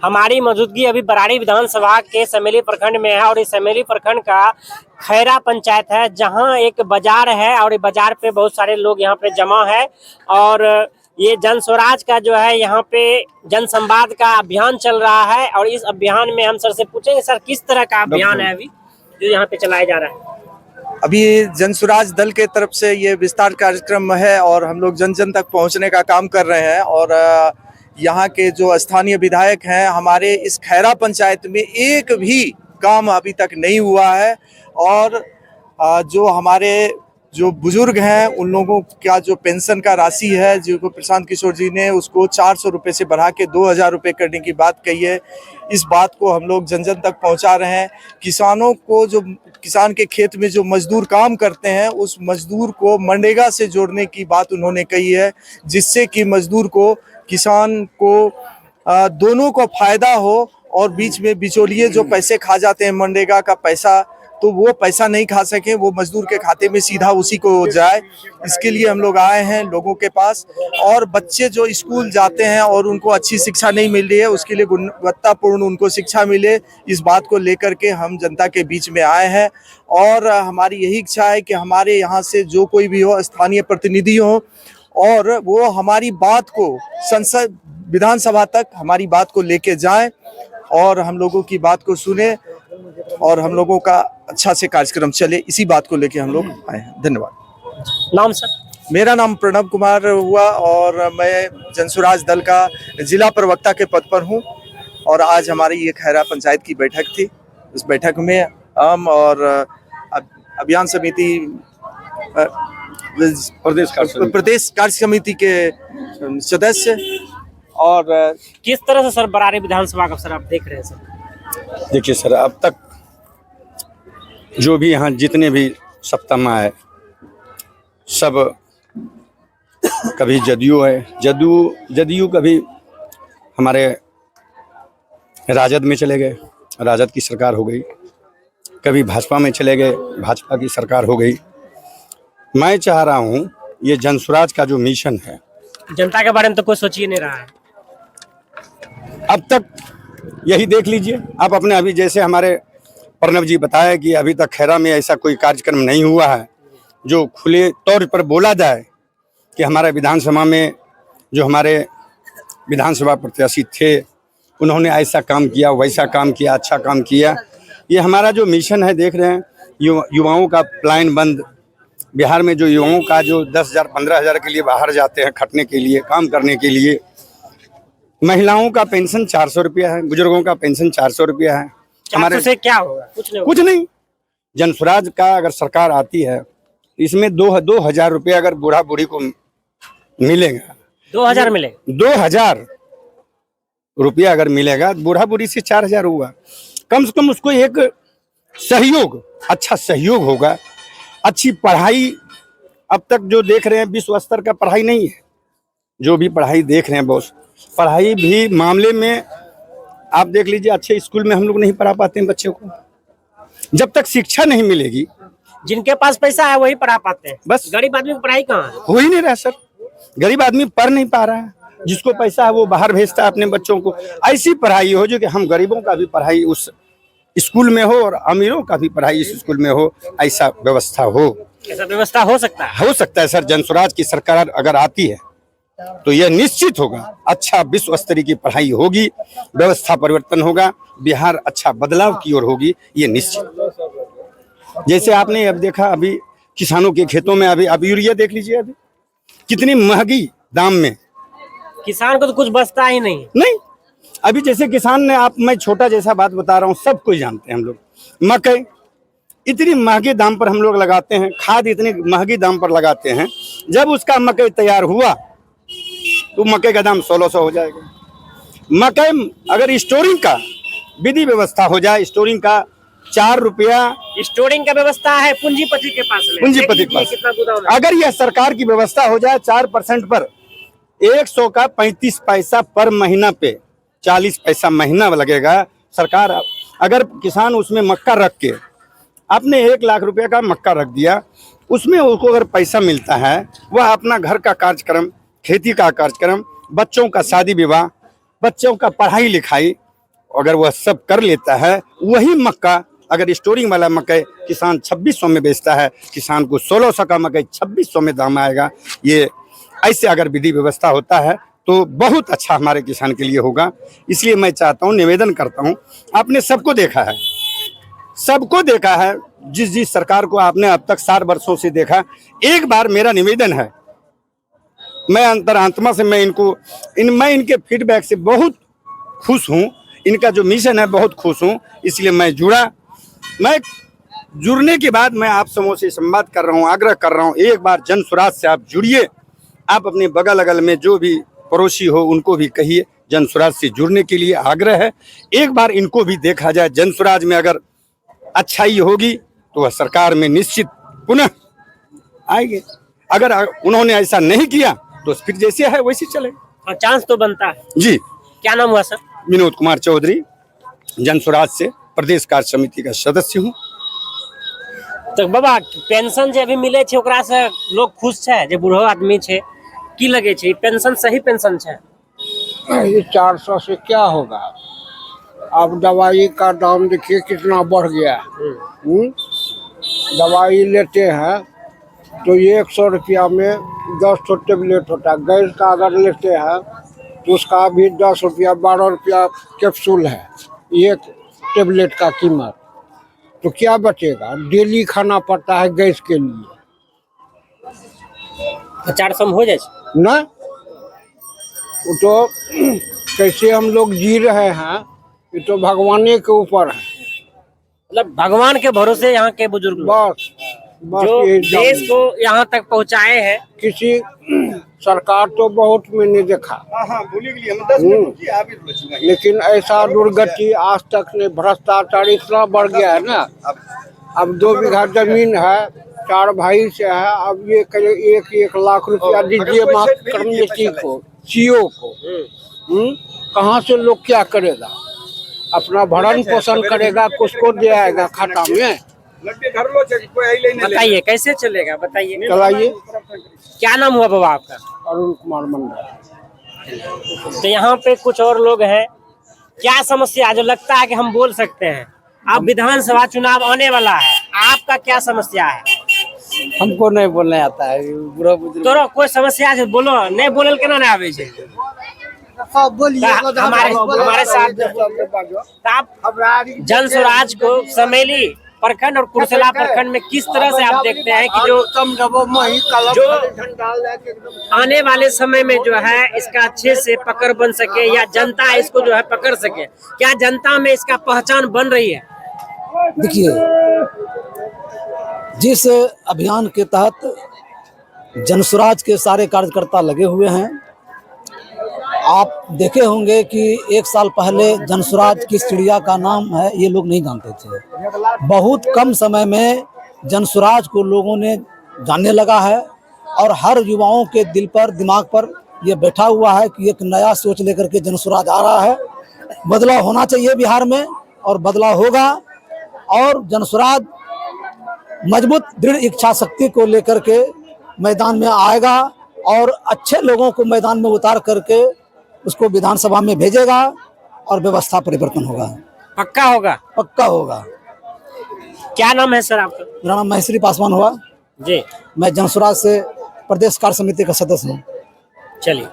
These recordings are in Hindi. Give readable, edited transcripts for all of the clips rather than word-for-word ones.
हमारी मौजूदगी अभी बराड़ी विधानसभा के समेली प्रखंड में है और इस समेली प्रखंड का खैरा पंचायत है, जहां एक बाजार है और बाजार पे बहुत सारे लोग यहाँ पे जमा है और ये जन स्वराज का जो है यहाँ पे जन संवाद का अभियान चल रहा है। और इस अभियान में हम सर से पूछेंगे, सर किस तरह का अभियान है अभी जो यहाँ पे चलाया जा रहा है? अभी जन स्वराज दल के तरफ से ये विस्तार कार्यक्रम है और हम लोग जन जन तक पहुंचने का काम कर रहे हैं। और यहाँ के जो स्थानीय विधायक हैं, हमारे इस खैरा पंचायत में एक भी काम अभी तक नहीं हुआ है। और जो हमारे जो बुजुर्ग हैं उन लोगों का जो पेंशन का राशि है, जो प्रशांत किशोर जी ने उसको 400 रुपये से बढ़ा के 2000 रुपये करने की बात कही है, इस बात को हम लोग जन जन तक पहुंचा रहे हैं। किसानों को, जो किसान के खेत में जो मजदूर काम करते हैं, उस मजदूर को मनरेगा से जोड़ने की बात उन्होंने कही है, जिससे कि मजदूर को, किसान को दोनों को फायदा हो और बीच में बिचौलिए जो पैसे खा जाते हैं मनरेगा का पैसा, तो वो पैसा नहीं खा सके, वो मजदूर के खाते में सीधा उसी को जाए। इसके लिए हम लोग आए हैं लोगों के पास। और बच्चे जो स्कूल जाते हैं और उनको अच्छी शिक्षा नहीं मिल रही है, उसके लिए गुणवत्तापूर्ण उनको शिक्षा मिले, इस बात को लेकर के हम जनता के बीच में आए हैं। और हमारी यही इच्छा है कि हमारे यहाँ से जो कोई भी हो, स्थानीय प्रतिनिधि हो, और वो हमारी बात को संसद विधानसभा तक हमारी बात को लेके जाएं और हम लोगों की बात को सुने और हम लोगों का अच्छा से कार्यक्रम चले, इसी बात को लेके हम लोग आए हैं। धन्यवाद। नाम सर? मेरा नाम प्रणव कुमार हुआ और मैं जनस्वराज दल का जिला प्रवक्ता के पद पर हूं। और आज हमारी ये खैरा पंचायत की बैठक थी। इस बैठक में हम और अभियान समिति, प्रदेश कार्य समिति के सदस्य और किस तरह से सर बराड़ी विधानसभा का सर आप देख रहे हैं सर? देखिए सर, अब तक जो भी यहाँ जितने भी सत्ता में आए, सब कभी जदयू है, जदयू कभी हमारे राजद में चले गए, राजद की सरकार हो गई, कभी भाजपा में चले गए, भाजपा की सरकार हो गई। मैं चाह रहा हूँ ये जनस्वराज का जो मिशन है, जनता के बारे में तो कोई सोच ही नहीं रहा है। अब तक यही देख लीजिए आप अपने, अभी जैसे हमारे प्रणव जी बताया कि अभी तक खैरा में ऐसा कोई कार्यक्रम नहीं हुआ है जो खुले तौर पर बोला जाए कि हमारे विधानसभा में जो हमारे विधानसभा प्रत्याशी थे उन्होंने ऐसा काम किया, वैसा काम किया, अच्छा काम किया। ये हमारा जो मिशन है, देख रहे हैं युवाओं का प्लान बंद, बिहार में जो युवाओं का जो 10,000 15,000 के लिए बाहर जाते हैं खटने के लिए, काम करने के लिए, महिलाओं का पेंशन 400 रुपया है, बुजुर्गों का पेंशन 400 रुपया है। हमारे से क्या होगा? कुछ नहीं। जनस्वराज का अगर सरकार आती है, इसमें 2,000 रुपया अगर बूढ़ा बूढ़ी को मिलेगा, 2,000 मिलेगा, 2,000 रुपया अगर मिलेगा, बूढ़ा बूढ़ी से 4,000 हुआ। कम से कम उसको एक सहयोग, अच्छा सहयोग होगा, अच्छी पढ़ाई। अब तक जो देख रहे हैं विश्व स्तर का पढ़ाई नहीं है, जो भी पढ़ाई देख रहे हैं बॉस, पढ़ाई भी मामले में आप देख लीजिए, अच्छे स्कूल में हम लोग नहीं पढ़ा पाते हैं बच्चों को। जब तक शिक्षा नहीं मिलेगी, जिनके पास पैसा है वही पढ़ा पाते हैं, बस गरीब आदमी की पढ़ाई कहाँ है? हो ही नहीं रहा सर, गरीब आदमी पढ़ नहीं पा रहा है। जिसको पैसा है वो बाहर भेजता है अपने बच्चों को। ऐसी पढ़ाई हो जो कि हम गरीबों का भी पढ़ाई उस स्कूल में हो और अमीरों का भी पढ़ाई इस स्कूल में हो, ऐसा व्यवस्था हो। ऐसा व्यवस्था हो सकता है? हो सकता है सर। जनस्वराज की सरकार अगर आती है तो यह निश्चित होगा, अच्छा विश्व स्तरीय की पढ़ाई होगी, व्यवस्था परिवर्तन होगा, बिहार अच्छा बदलाव की ओर होगी, ये निश्चित। जैसे आपने अब देखा, अभी किसानों के खेतों में अभी यूरिया देख लीजिए, अभी कितनी महंगी दाम में, किसान को तो कुछ बचता ही नहीं। अभी जैसे किसान ने, मैं छोटा जैसा बात बता रहा हूँ, सब कुछ जानते हैं हम लोग। मकई इतनी महंगे दाम पर हम लोग लगाते हैं, खाद इतनी महंगी दाम पर लगाते हैं, जब उसका मकई तैयार हुआ तो मकई का दाम 1600 हो जाएगा। मकई अगर स्टोरिंग का विधि व्यवस्था हो जाए, स्टोरिंग का 4 रुपया, स्टोरिंग का व्यवस्था है पूंजीपति के पास, पूंजीपति के पास। अगर यह सरकार की व्यवस्था हो जाए, 4% पर 100 का 35 पैसा पर महीना पे 40 पैसा महीना लगेगा। सरकार अगर किसान उसमें मक्का रख के, आपने 1 लाख रुपए का मक्का रख दिया, उसमें उसको अगर पैसा मिलता है, वह अपना घर का कार्यक्रम, खेती का कार्यक्रम, बच्चों का शादी विवाह, बच्चों का पढ़ाई लिखाई, अगर वह सब कर लेता है, वही मक्का अगर स्टोरिंग वाला मकई किसान 2600 में बेचता है, किसान को 1600 का मकई 2600 में दाम आएगा। ये ऐसे अगर विधि व्यवस्था होता है तो बहुत अच्छा हमारे किसान के लिए होगा। इसलिए मैं चाहता हूँ, निवेदन करता हूँ, आपने सबको देखा है, जिस सरकार को आपने अब तक 4 वर्षों से देखा, एक बार मेरा निवेदन है, मैं अंतरात्मा से मैं इनके फीडबैक से बहुत खुश हूँ, इनका जो मिशन है बहुत खुश हूँ। इसलिए मैं जुड़ने के बाद मैं आप समूह से संवाद कर रहा हूँ, आग्रह कर रहा हूँ, एक बार जन स्वराज से आप जुड़िए। आप अपने बगल अगल में जो भी पड़ोसी हो उनको भी कहिए जन स्वराज से जुड़ने के लिए आग्रह है। एक बार इनको भी देखा जाए, जन स्वराज में अगर अच्छाई होगी तो वह सरकार में निश्चित पुनः आएंगे। अगर उन्होंने ऐसा नहीं किया तो फिर जैसे है वैसे चले। चांस तो बनता है जी। क्या नाम हुआ सर? विनोद कुमार चौधरी, जन स्वराज से प्रदेश कार्य समिति का सदस्य हूँ। तो बाबा पेंशन जो अभी मिले छे ओकरा से लोग खुश छे? जो बूढ़ो आदमी छे की लगे छे पेंशन सही पेंशन छे? ये 400 से क्या होगा? अब दवाई का दाम देखिए कितना बढ़ गया है। दवाई लेते हैं तो 100 रुपया में 10 टेबलेट होता है। गैस का अगर लेते हैं तो उसका भी 10 रुपया 12 रुपया कैप्सूल है एक टेबलेट का कीमत। तो क्या बचेगा? डेली खाना पड़ता है गैस के लिए। 400 में हो जाए ना तो कैसे हम लोग जी रहे हैं, ये तो भगवाने के ऊपर है। मतलब भगवान के भरोसे यहाँ के बुजुर्ग लोग बस जो ये देश को यहाँ तक पहुँचाए हैं। किसी सरकार तो बहुत मैंने देखा, लेकिन ऐसा दुर्गति आज तक नहीं। भ्रष्टाचार इतना बढ़ गया है ना। अब 2 बीघा जमीन है, 4 भाई से है। अब ये कहे 1 लाख रुपया दीजिए कम्युनिटी को, सीओ को। कहाँ से लोग क्या करेगा? अपना भरण पोषण करेगा, कुछ को दे आएगा खाता में। बताइए कैसे चलेगा, बताइए। चलाइए। क्या नाम हुआ बाबा आपका? अरुण कुमार मंडल। तो यहाँ पे कुछ और लोग हैं, क्या समस्या जो लगता है कि हम बोल सकते हैं? अब विधानसभा चुनाव आने वाला है, आपका क्या समस्या है? हमको नहीं बोलने आता है, बुरा बुजुर्ग। तोरो कोई समस्या है बोलो, नहीं बोलल केना नहीं आवे छे? हमारे साथ आप जन स्वराज को समेली प्रखंड और कुर्सला प्रखंड में किस तरह से आप देखते हैं कि जो आने वाले समय में जो है इसका अच्छे से पकड़ बन सके या जनता इसको जो है पकड़ सके? क्या जनता में इसका पहचान बन रही है? देखिए, जिस अभियान के तहत जनस्वराज के सारे कार्यकर्ता लगे हुए हैं, आप देखे होंगे कि 1 साल पहले जनस्वराज किस चिड़िया का नाम है ये लोग नहीं जानते थे। बहुत कम समय में जनस्वराज को लोगों ने जानने लगा है और हर युवाओं के दिल पर, दिमाग पर ये बैठा हुआ है कि एक नया सोच लेकर के जनस्वराज आ रहा है। बदलाव होना चाहिए बिहार में और बदलाव होगा। और जनस्वराज मजबूत दृढ़ इच्छा शक्ति को लेकर के मैदान में आएगा और अच्छे लोगों को मैदान में उतार करके उसको विधानसभा में भेजेगा और व्यवस्था परिवर्तन होगा। पक्का होगा? पक्का होगा। क्या नाम है सर आपका? मेरा नाम महेश्वरी पासवान हुआ जी। मैं जनस्वराज से प्रदेश कार्य समिति का सदस्य हूँ। चलिए,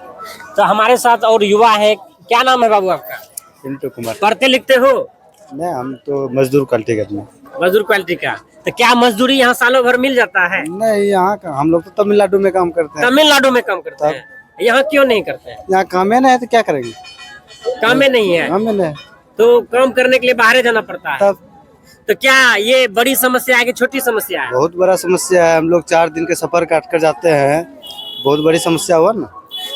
तो हमारे साथ और युवा है। क्या नाम है बाबू आपका? पिंटू कुमार। पढ़ते लिखते हो? नहीं, हम तो मजदूर क्वालिटी का हैं। मजदूर क्वालिटी का। तो क्या मजदूरी यहाँ सालों भर मिल जाता है? नहीं, यहाँ का हम लोग तो तमिलनाडु में काम करते हैं। तमिलनाडु में काम करते हैं, यहाँ क्यों नहीं करते हैं? यहाँ काम है ना, है तो क्या करेंगे? काम में नहीं है काम में नहीं, तो काम करने के लिए बाहर जाना पड़ता है। तब तो क्या ये बड़ी समस्या है कि छोटी समस्या है? बहुत बड़ा समस्या है। हम लोग 4 दिन के सफर काट कर जाते हैं, बहुत बड़ी समस्या हुआ ना।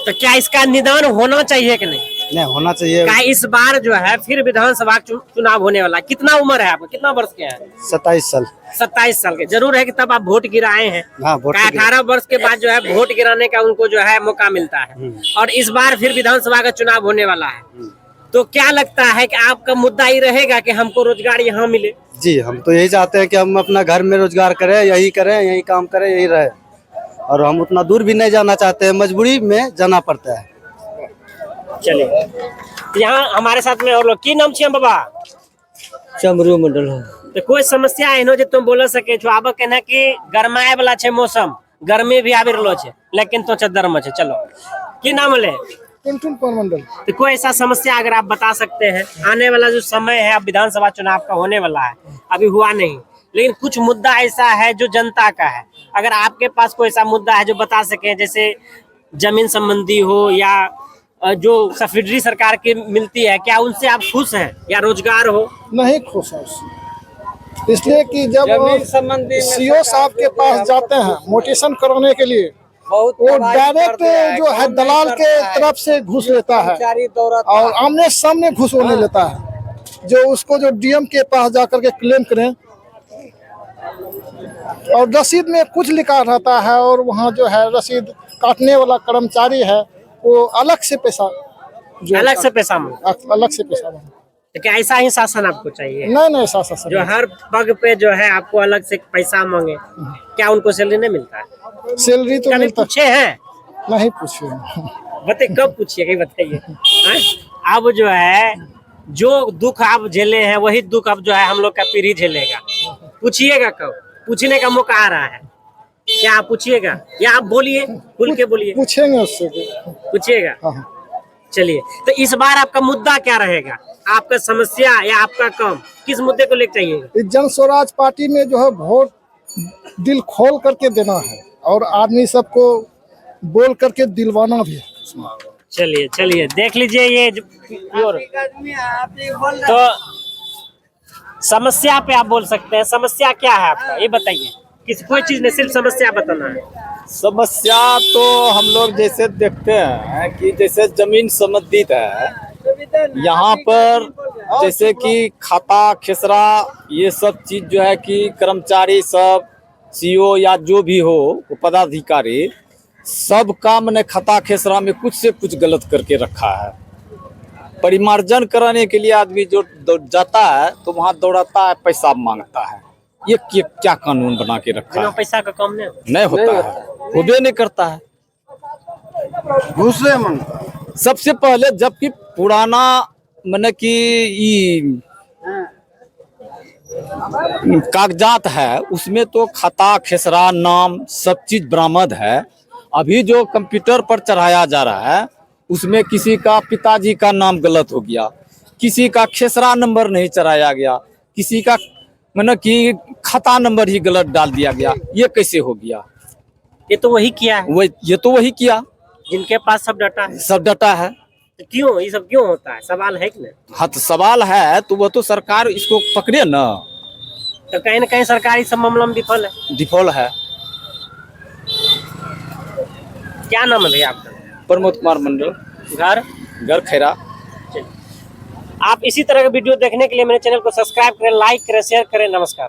तो क्या इसका निदान होना चाहिए कि नहीं? नहीं, होना चाहिए। क्या इस बार जो है फिर विधानसभा चुनाव होने वाला? कितना उम्र है आपका, कितना वर्ष के हैं? 27 साल। 27 साल के। जरूर है कि तब आप वोट गिराए हैं। हाँ, वोट 18 वर्ष के बाद जो है वोट गिराने का उनको जो है मौका मिलता है और इस बार फिर विधानसभा का चुनाव होने वाला है। तो क्या लगता है कि आपका मुद्दा ही रहेगा कि हमको रोजगार यहाँ मिले? जी, हम तो यही चाहते हैं कि हम अपना घर में रोजगार करें, यही करें, यही काम करें, यही रहे। और हम उतना दूर भी नहीं जाना चाहते हैं, मजबूरी में जाना पड़ता है। चलिए। यहाँ हमारे साथ में और लोग की नाम छे बाबा चमरू मंडल तो कोई समस्या एहनो जे तुम बोल सके छो आब कहना कि गरमाए वाला छे मौसम गर्मी भी आबि रहलो छे लेकिन तो चद्दर में छे चलो की नाम ले टुनटुन परमंडल। तो कोई ऐसा समस्या अगर आप बता सकते हैं आने वाला जो समय है अब विधानसभा चुनाव का होने वाला है अभी हुआ नहीं लेकिन कुछ मुद्दा ऐसा है जो जनता का है अगर आपके पास कोई ऐसा मुद्दा है जो बता सके जैसे जमीन संबंधी हो या जो सब्सिडी सरकार की मिलती है क्या उनसे आप खुश हैं या रोजगार हो नहीं खुश है उससे। इसलिए कि जब सीओ साहब के पास जाते हैं मोटिवेशन कराने के लिए वो डायरेक्ट जो है दलाल के तरफ से घूस लेता है और आमने सामने घूस नहीं लेता है जो उसको जो डीएम के पास जाकर के क्लेम करें और रसीद में कुछ लिखा रहता है और वहाँ जो है रसीद काटने वाला कर्मचारी है वो अलग से पैसा अलग से पैसा मांगे अलग से पैसा मांगे। तो क्या ऐसा ही शासन आपको चाहिए नहीं ऐसा जो हर पग पे जो है आपको अलग से पैसा मांगे क्या उनको सैलरी नहीं मिलता है सैलरी तो कभी मिलता पूछे हैं नहीं पूछे बताइए कब पूछिए कहीं बताइए हैं? अब जो है जो दुख आप झेले हैं वही दुख अब जो है हम लोग का पीढ़ी झेलेगा पूछिएगा कब पूछने का मौका आ रहा है क्या आप पूछिएगा या आप बोलिए खुल के बोलिए पूछेंगे उससे पूछिएगा हाँ। चलिए तो इस बार आपका मुद्दा क्या रहेगा आपका समस्या या आपका काम किस मुद्दे को लेकर चाहिएगा इस जन स्वराज पार्टी में जो है वोट दिल खोल करके देना है और आदमी सबको बोल करके दिलवाना भी है। चलिए देख लीजिए ये तो समस्या पे आप बोल सकते हैं समस्या क्या है आपका ये बताइए किसी कोई चीज नहीं सिर्फ समस्या बताना है समस्या तो हम लोग जैसे देखते हैं कि जैसे जमीन संबंधित है यहाँ पर जैसे कि खाता खेसरा ये सब चीज जो है कि कर्मचारी सब सीओ या जो भी हो पदाधिकारी सब काम ने खाता खेसरा में कुछ से कुछ गलत करके रखा है। परिमार्जन कराने के लिए आदमी जो जाता है तो वहाँ दौड़ाता है पैसा मांगता है ये क्या कानून बना के रखा है पैसा का काम नहीं होता है होबे नहीं करता है घूस मांगता सबसे पहले जबकि पुराना माने कि कागजात है उसमें तो खाता खेसरा नाम सब चीज बरामद है। अभी जो कंप्यूटर पर चढ़ाया जा रहा है उसमें किसी का पिताजी का नाम गलत हो गया किसी का खेसरा नंबर नहीं चढ़ाया गया किसी का माने कि खाता नंबर ही गलत डाल दिया गया ये कैसे हो गया ये तो वही किया है ये तो वही किया जिनके पास सब डाटा है तो क्यों ये सब क्यों होता है सवाल है कि नहीं हाँ तो सवाल है तो वो तो सरकार इसको पकड़े ना तो कहीं ना कहीं सरकारी सब मामला में डिफॉल्ट है। क्या नाम है भैया आपका प्रमोद कुमार मंडल घर खैरा। आप इसी तरह का वीडियो देखने के लिए मेरे चैनल को सब्सक्राइब करें लाइक करें शेयर करें नमस्कार।